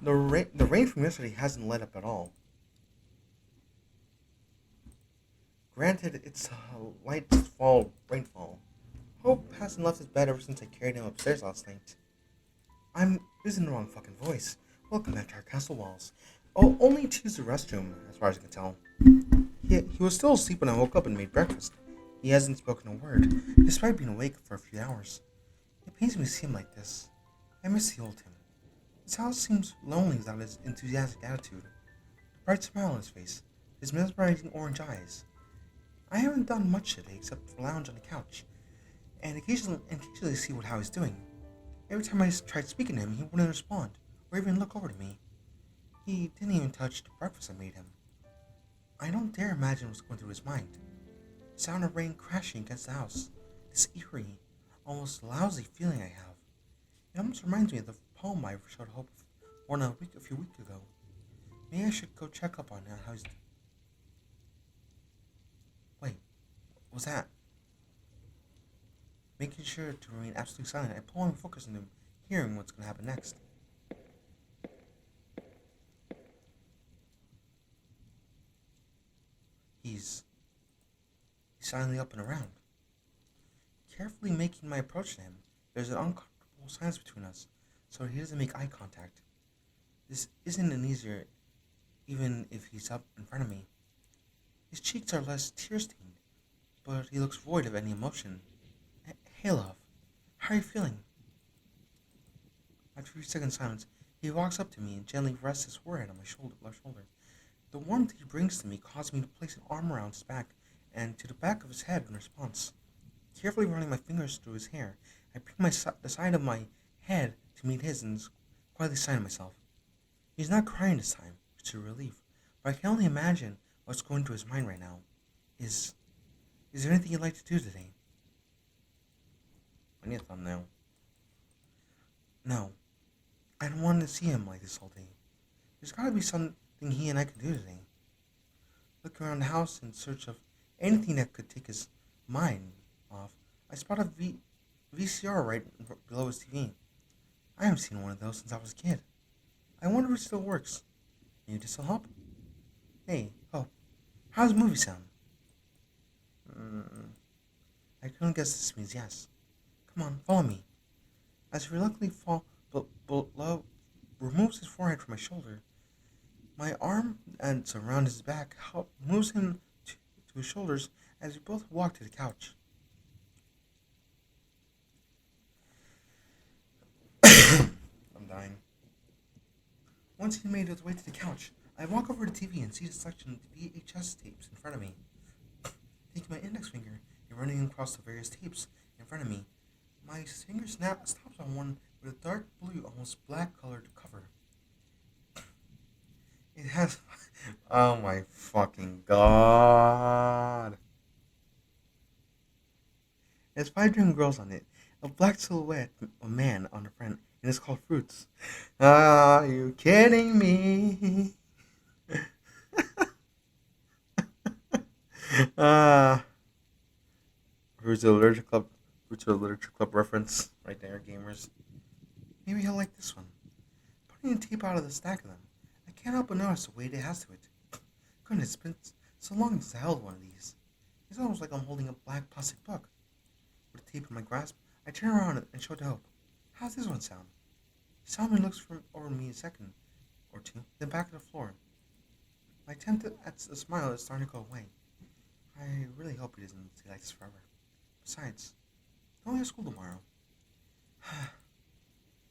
The rain from yesterday hasn't let up at all. Granted, it's a light fall rainfall. Hope hasn't left his bed ever since I carried him upstairs last night. I'm using the wrong fucking voice. Welcome back to our castle walls. Oh, only to use the restroom, as far as I can tell. He was still asleep when I woke up and made breakfast. He hasn't spoken a word, despite being awake for a few hours. It pains me to see him like this. I miss the old him. His house seems lonely without his enthusiastic attitude, the bright smile on his face, his mesmerizing orange eyes. I haven't done much today except lounge on the couch, and occasionally see how he's doing. Every time I tried speaking to him, he wouldn't respond, or even look over to me. He didn't even touch the breakfast I made him. I don't dare imagine what's going through his mind. The sound of rain crashing against the house, this eerie, almost lousy feeling I have. It almost reminds me of the poem I showed Hope more than a few weeks ago. Maybe I should go check up on how he's. Wait, what was that? Making sure to remain absolutely silent, I pull my focus into hearing what's going to happen next. He's silently up and around. Carefully making my approach to him, there's an uncomfortable silence between us, so he doesn't make eye contact. This isn't an easier, even if he's up in front of me. His cheeks are less tear-stained, but he looks void of any emotion. Hey, love, how are you feeling? After a few seconds silence, he walks up to me and gently rests his forehead on my left shoulder. The warmth he brings to me causes me to place an arm around his back and to the back of his head in response. Carefully running my fingers through his hair, I bring the side of my head to meet his and quietly sigh to myself. He's not crying this time, which is a relief, but I can only imagine what's going through his mind right now. Is is there anything you'd like to do today? I need a thumbnail. No, I don't want to see him like this all day. There's gotta be something he and I can do today. Looking around the house in search of anything that could take his mind off, I spot a VCR right below his TV. I haven't seen one of those since I was a kid. I wonder if it still works. Maybe this will help. Hey, oh, how's the movie sound? Mm, I couldn't guess this means yes. Come on, follow me. As he reluctantly below removes his forehead from my shoulder, my arm and around his back moves him to his shoulders as we both walk to the couch. I'm dying. Once he made his way to the couch, I walk over to the TV and see the selection of VHS tapes in front of me. Taking my index finger and running across the various tapes in front of me, my finger stops on one with a dark blue, almost black colored cover. It has. Oh my fucking god. It has five young girls on it. A black silhouette, a man on the front, and it's called Fruits. Are you kidding me? Ah, Fruits of Literature Club. Fruits of Literature Club reference right there, gamers. Maybe he'll like this one. Putting the tape out of the stack of them, I can't help but notice the weight it has to it. Goodness, it's been so long since I held one of these. It's almost like I'm holding a black plastic book. With the tape in my grasp, I turn around and show it to Hope. How's this one sound? He solemnly looks over me a second or two, then back to the floor. My attempt at a smile is starting to go away. I really hope he doesn't stay like this forever. Besides, don't have school tomorrow.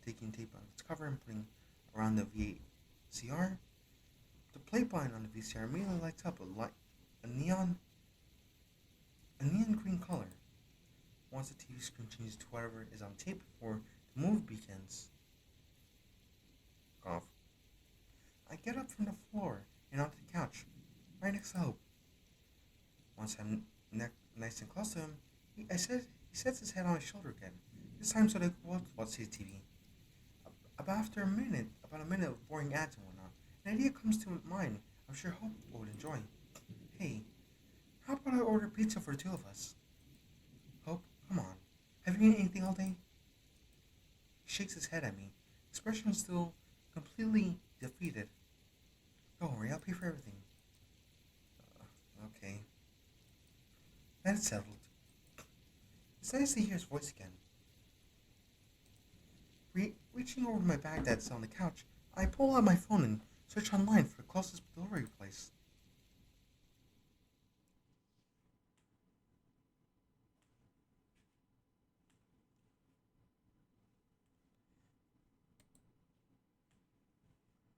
Taking tape out of its cover and putting around the VCR, the play button on the VCR immediately lights up a neon a neon green color. Once the TV screen changes to whatever is on tape before the movie begins. Cough. I get up from the floor and onto the couch, right next to Hope. Once I'm nice and close to him, he sets his head on my shoulder again. This time so they both watch the TV. About a minute of boring ads and whatnot, an idea comes to mind I'm sure Hope would enjoy. Hey, how about I order pizza for the two of us? Hope, come on. Have you eaten anything all day? He shakes his head at me, expression still completely defeated. Don't worry, I'll pay for everything. Okay, that's settled. It's nice to hear his voice again. Reaching over to my bag that's on the couch, I pull out my phone and search online for the closest delivery place.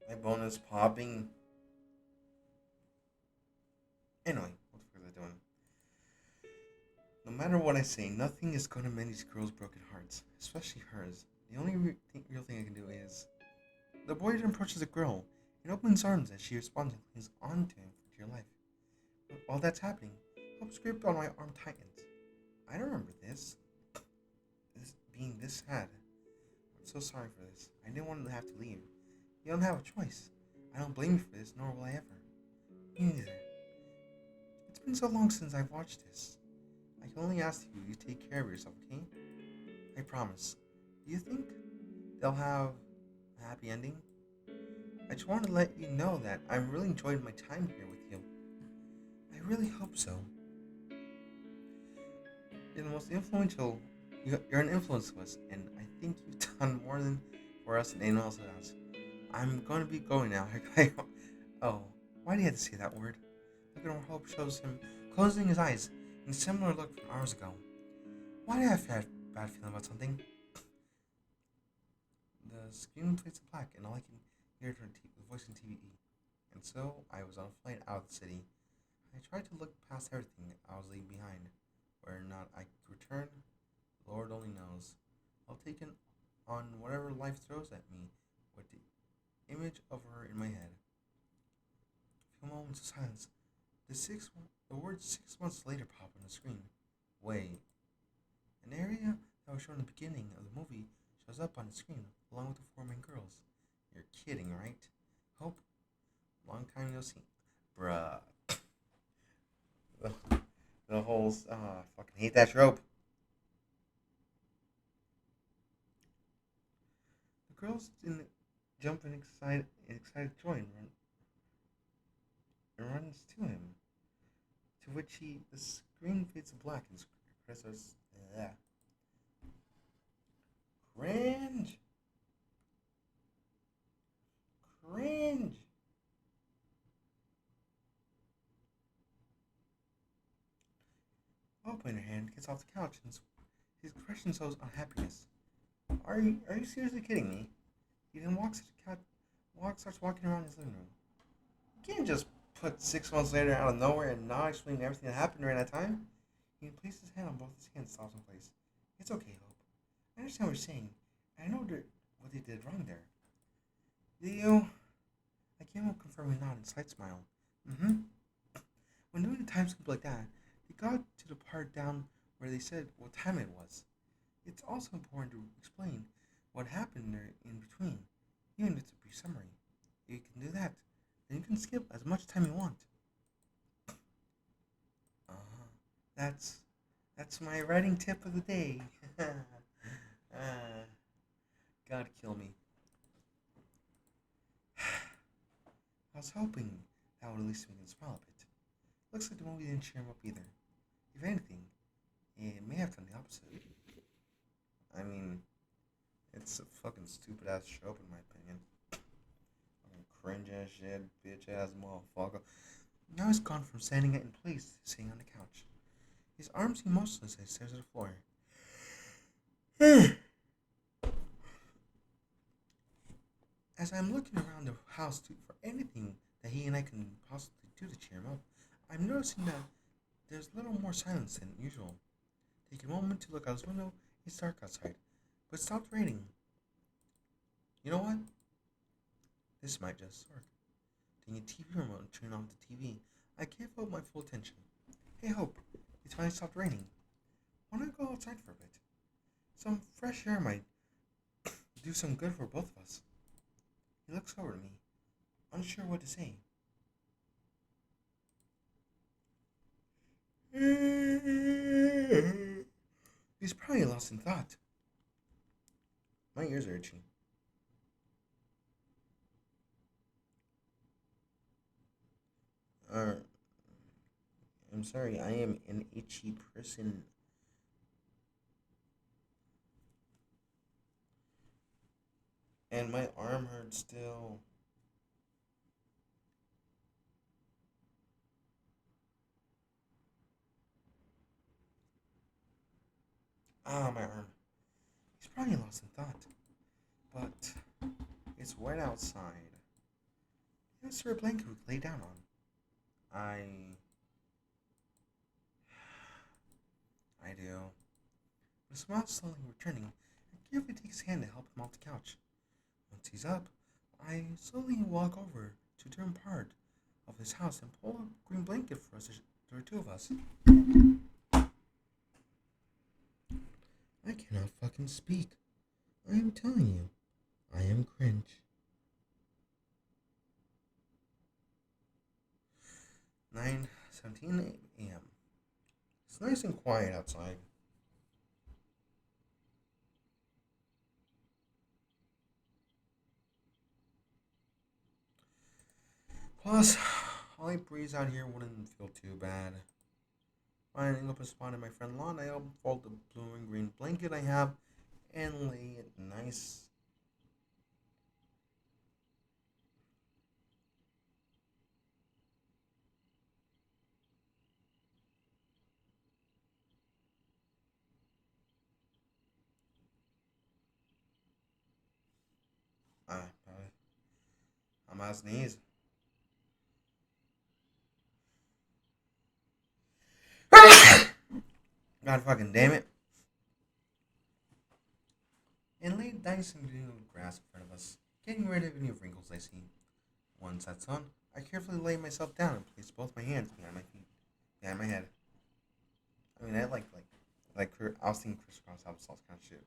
My bone is popping. Anyway, what the fuck was I doing? No matter what I say, nothing is gonna mend these girls' broken hearts, especially hers. The only real thing I can do is. The boy then approaches the girl and opens arms as she responds and clings onto him for dear life. But while that's happening, Hope's grip on my arm tightens. I don't remember this being this sad. I'm so sorry for this. I didn't want to have to leave. You don't have a choice. I don't blame you for this, nor will I ever. Me neither. It's been so long since I've watched this. I can only ask you to take care of yourself, okay? I promise. Do you think they'll have a happy ending? I just wanted to let you know that I'm really enjoying my time here with you. I really hope so. You're the most influential. You're an influence to us, and I think you've done more than for us than anyone else has. I'm gonna be going now. Oh, why do you have to say that word? Look at where Hope shows him closing his eyes in a similar look from hours ago. Why do I have a bad feeling about something? The screen fades to black, and all I can hear is her voice in TVE. And so I was on a flight out of the city. I tried to look past everything I was leaving behind. Whether or not I could return, Lord only knows. I'll take it on whatever life throws at me with the image of her in my head. A few moments of silence. The words 6 months later pop on the screen. Wait. An area that was shown in the beginning of the movie shows up on the screen along with the four main girls. You're kidding, right? Hope. Long time no see. Bruh. The whole, I fucking hate that trope. The girls in the jump in excited joy and runs to him. To which the screen fades to black and Chris says, yeah. Cringe! Cringe! Hope in her hand gets off the couch and his expression shows unhappiness. Are you seriously kidding me? He then starts walking around his living room. You can't just put 6 months later out of nowhere and not explain everything that happened during that time. He places his hand on both his hands, stops in place. It's okay, Hope. I understand what you're saying. I know what they did wrong there. Do you? I came up confirming nod and slight smile. Mm-hmm. When doing a time skip like that, they got to the part down where they said what time it was. It's also important to explain what happened there in between, even if it's a brief summary. If you can do that, then you can skip as much time you want. Uh, that's my writing tip of the day. God kill me. I was hoping that would at least make him smile a bit. Looks like the movie didn't cheer him up either. If anything, it may have done the opposite. I mean, it's a fucking stupid ass trope in my opinion. Fucking cringe ass shit, bitch ass motherfucker. Now he's gone from standing in place to sitting on the couch. His arms seem motionless as he stares at the floor. As I'm looking around the house for anything that he and I can possibly do to cheer him up, I'm noticing that there's a little more silence than usual. Take a moment to look out his window. It's dark outside, but it stopped raining. You know what? This might just work. Taking a TV remote and turning off the TV, I gave Hope my full attention. Hey Hope, it's finally stopped raining. Why not go outside for a bit? Some fresh air might do some good for both of us. He looks over at me, unsure what to say. He's probably lost in thought. My ears are itchy. Uh, I'm sorry, I am an itchy person. And my arm hurts still. Ah, my arm. He's probably lost in thought. But it's wet outside. Is there a blanket we could lay down on? I do. The smile slowly returning, I carefully take his hand to help him off the couch. Once he's up, I slowly walk over to a different part of his house and pull a green blanket for us, there are two of us. I cannot fucking speak. I am telling you, I am cringe. 9:17 a.m. It's nice and quiet outside. Plus, a light breeze out here wouldn't feel too bad. Finding up a spot in my front lawn, I unfold the blue and green blanket I have and lay it nice. Uh, I'm at sneeze. God fucking damn it. And laid nice and green grass in front of us, getting rid of any wrinkles I see. Once that's done, I carefully lay myself down and place both my hands behind my feet, behind my head. I mean, I was thinking crisscross applesauce kind of shit.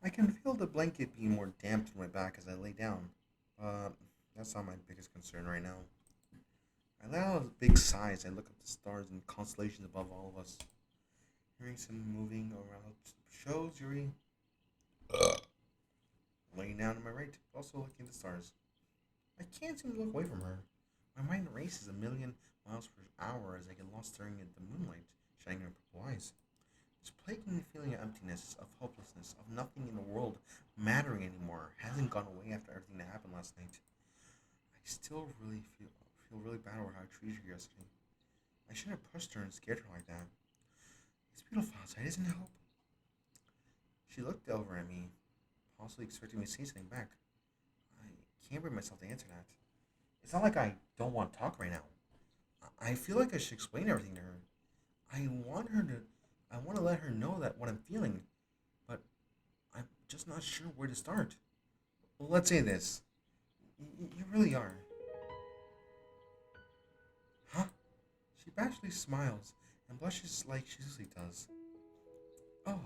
I can feel the blanket being more damp to my back as I lay down. That's not my biggest concern right now. I let out a big sigh as I look up the stars and constellations above all of us. Hearing some moving around shows Yuri laying down to my right, also looking at the stars. I can't seem to look away from her. My mind races a million miles per hour as I get lost staring at the moonlight shining in her purple eyes. This plaguing feeling of emptiness, of hopelessness, of nothing in the world mattering anymore hasn't gone away after everything that happened last night. I still really feel really bad over how I treated her yesterday. I shouldn't have pushed her and scared her like that. It's beautiful outside, isn't it, Hope? She looked over at me, possibly expecting me to say something back. I can't bring myself to answer that. It's not like I don't want to talk right now. I feel like I should explain everything to her. I want her to. I want to let her know that what I'm feeling, but I'm just not sure where to start. Well, let's say this. You really are. Huh? She bashfully smiles and blushes like she usually does. Oh,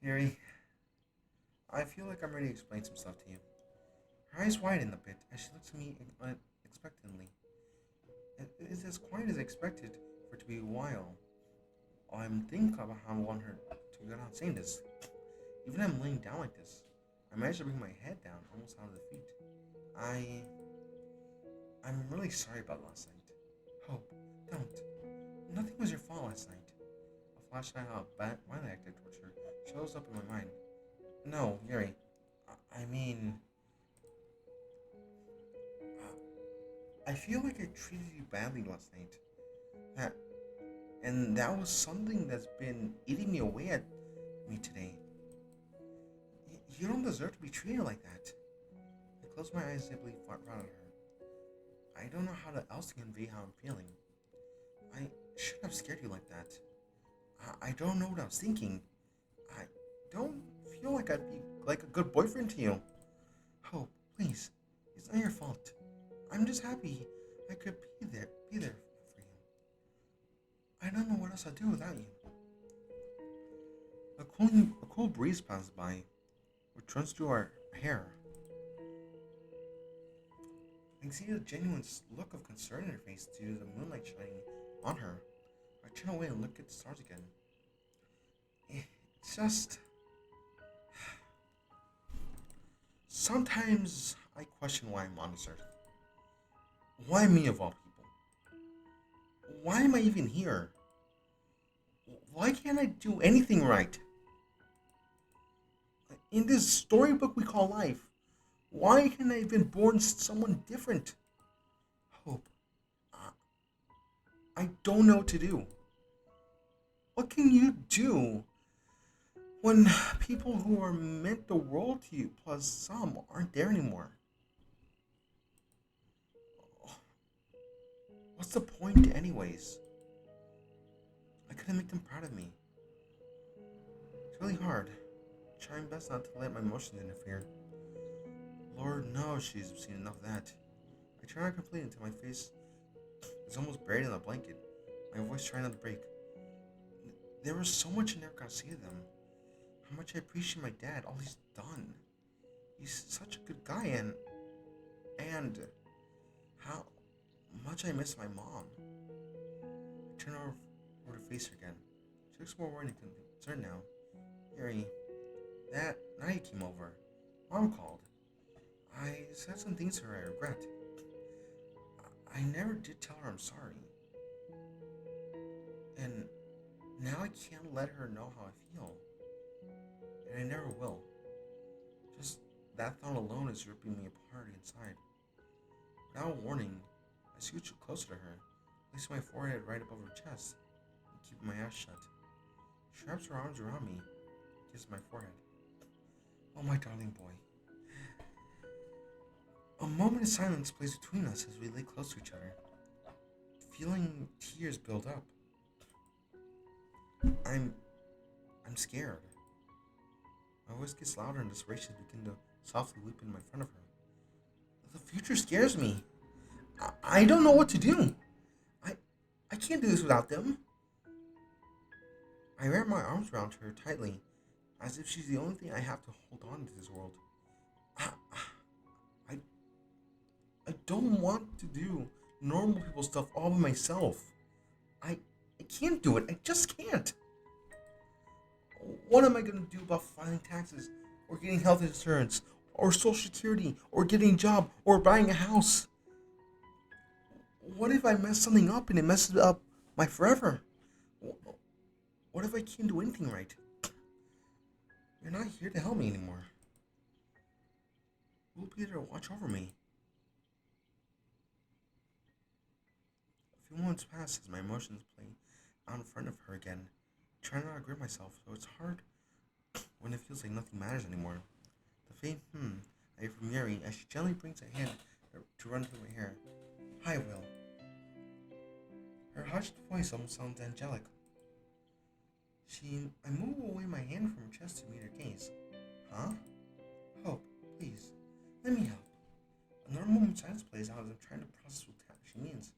Yuri, I feel like I'm ready to explain some stuff to you. Her eyes widen a bit as she looks at me unexpectedly. It's as quiet as I expected for it to be a while. I'm thinking about how I want her to get on saying this. Even if I'm laying down like this, I managed to bring my head down almost out of the feet. I I'm really sorry about last night. Hope, don't. Nothing was your fault last night. A flashlight how why I acted towards her shows up in my mind. No, Yuri. I mean, I feel like I treated you badly last night. That and that was something that's been eating me away at me today. You don't deserve to be treated like that. I close my eyes simply frown at her. I don't know how to else to convey how I'm feeling. I shouldn't have scared you like that. I don't know what I was thinking. I don't feel like I'd be like a good boyfriend to you. Hope, please. It's not your fault. I'm just happy I could be there for you. I don't know what else I'd do without you. A cool breeze passes by, which runs through our hair. I can see a genuine look of concern in her face due to the moonlight shining on her. I turn away and look at the stars again. It's just sometimes I question why I'm on this earth. Why me of all people? Why am I even here? Why can't I do anything right? In this storybook we call life, why can't I have been born someone different? Hope. I don't know what to do. What can you do when people who are meant the world to you, plus some, aren't there anymore? What's the point, anyways? I couldn't make them proud of me. It's really hard. Trying best not to let my emotions interfere. Lord knows she's seen enough of that. I try not to complain until my face is almost buried in a blanket, my voice trying not to break. There was so much I never got to say to them. How much I appreciate my dad, all he's done. He's such a good guy, and how much I miss my mom. I turn over to face her again. She looks more worried and concerned now. Harry, that night you came over. Mom called. I said some things to her I regret. I never did tell her I'm sorry. And now I can't let her know how I feel. And I never will. Just that thought alone is ripping me apart inside. Without warning, I scooch closer to her, placing my forehead right above her chest, and keeping my eyes shut. She wraps her arms around me, kisses my forehead. Oh, my darling boy. A moment of silence plays between us as we lay close to each other, feeling tears build up. I'm scared. My voice gets louder and desperation begin to softly weep in front of her. The future scares me. I don't know what to do. I can't do this without them. I wrap my arms around her tightly, as if she's the only thing I have to hold on to this world. I don't want to do normal people stuff all by myself. I can't do it. I just can't. What am I going to do about filing taxes, or getting health insurance, or social security, or getting a job, or buying a house? What if I mess something up and it messes up my forever? What if I can't do anything right? You're not here to help me anymore. Who'll be there to watch over me? A few moments pass as my emotions play out in front of her again, trying not to grip myself, so it's hard when it feels like nothing matters anymore. The faint I hear from Mary as she gently brings a hand to run through my hair. Hi, Will. Her hushed voice almost sounds angelic. I move away my hand from her chest to meet her gaze. Huh? Hope, please, let me help. A normal moment silence plays out as I'm trying to process what she means.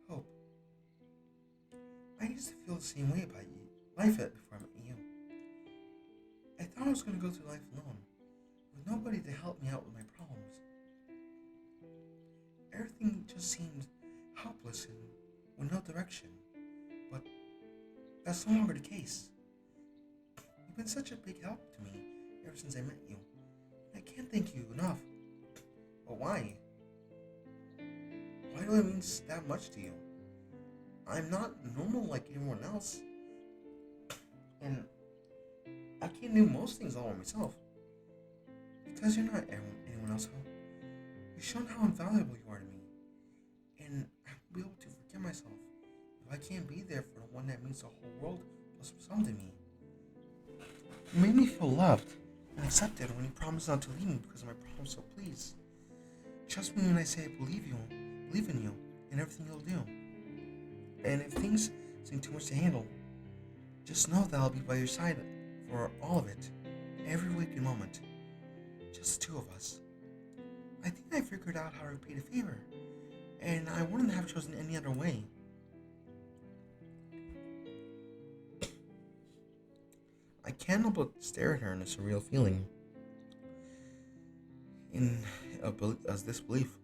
Hope. I used to feel the same way about you, life before I met you. I thought I was going to go through life alone, with nobody to help me out with my problems. Everything just seemed helpless and with no direction, but that's no longer the case. You've been such a big help to me ever since I met you. I can't thank you enough. But why? Why do I mean that much to you? I'm not normal like everyone else. And I can't do most things all by myself. Because you're not anyone else, Hope. You've shown how invaluable you are to me. And I won't be able to forgive myself if I can't be there for the one that means the whole world plus some to me. You made me feel loved and accepted when you promised not to leave me because of my problems, so please. Trust me when I say I believe in you, and everything you'll do. And if things seem too much to handle, just know that I'll be by your side for all of it, every waking moment. Just the two of us. I think I figured out how to repay the favor, and I wouldn't have chosen any other way. I can't help but stare at her in a surreal feeling, as disbelief,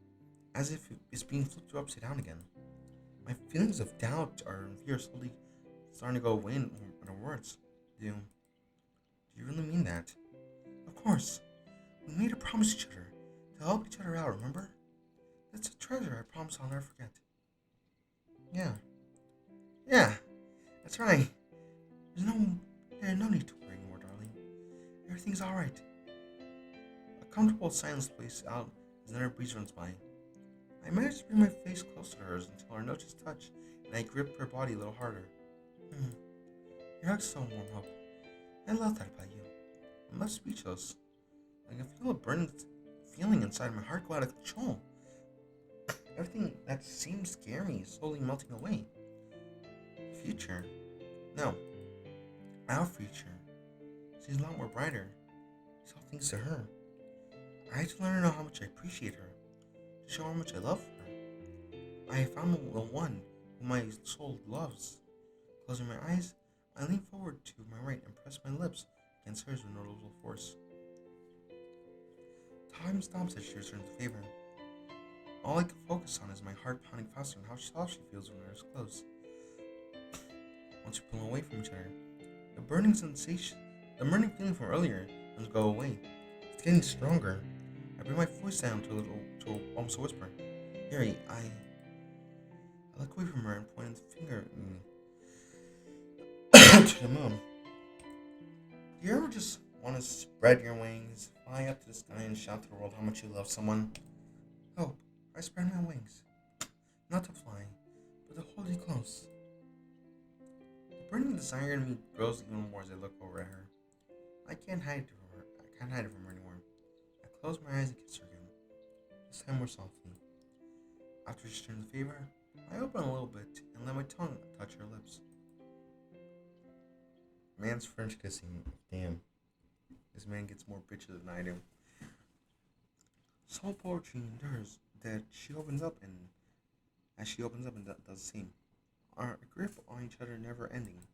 as if it's being flipped upside down again. My feelings of doubt or fear slowly starting to go away in her words. Do you really mean that? Of course. We made a promise to each other to help each other out, remember? That's a treasure I promise I'll never forget. Yeah. Yeah, that's right. There's no need to worry anymore, darling. Everything's alright. A comfortable silence plays out as another breeze runs by. I managed to bring my face close to hers until our noses touch, and I grip her body a little harder. Your hug's so warm up. I love that about you. I'm left speechless. I can feel a burning feeling inside my heart go out of control. Everything that seems scary is slowly melting away. Future? No. Our future seems a lot more brighter. It's all thanks to her. I had to let her know how much I appreciate her, to show her how much I love her. I have found the one whom my soul loves. Closing my eyes, I lean forward to my right and press my lips against hers with no little force. Time stops as she returns the favor. All I can focus on is my heart pounding faster and how soft she feels when we're close. Once we pull away from each other, the burning feeling from earlier doesn't go away. It's getting stronger. I bring my voice down to almost a whisper. Harry, I look away from her and point the finger to the moon. Do you ever just want to spread your wings, fly up to the sky, and shout to the world how much you love someone? Hope, I spread my wings. Not to fly, but to hold you close. The burning desire in me grows even more as I look over at her. I can't hide it from her anymore. I close my eyes and kiss her again. This time more softly. After she returns the favor, I open a little bit and let my tongue touch her lips. Man's French kissing. Damn. This man gets more bitches than I do. Soul poetry endures that she opens up and does the same. Our grip on each other never ending.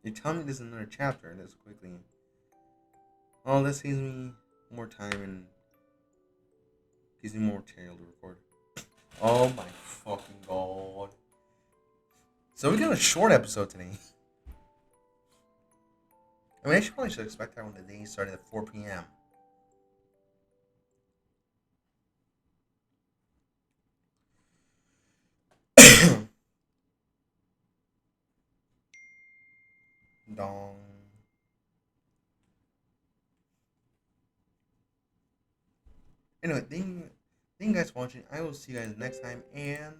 You tell me there's another chapter this quickly. Oh, that saves me more time and gives me more material to record. Oh my fucking god. So we got a short episode today. I mean, I probably should expect that when the day started at 4 p.m. Dong. Anyway, thank you guys for watching. I will see you guys next time, and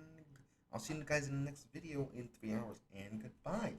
I'll see you guys in the next video in 3 hours. And goodbye.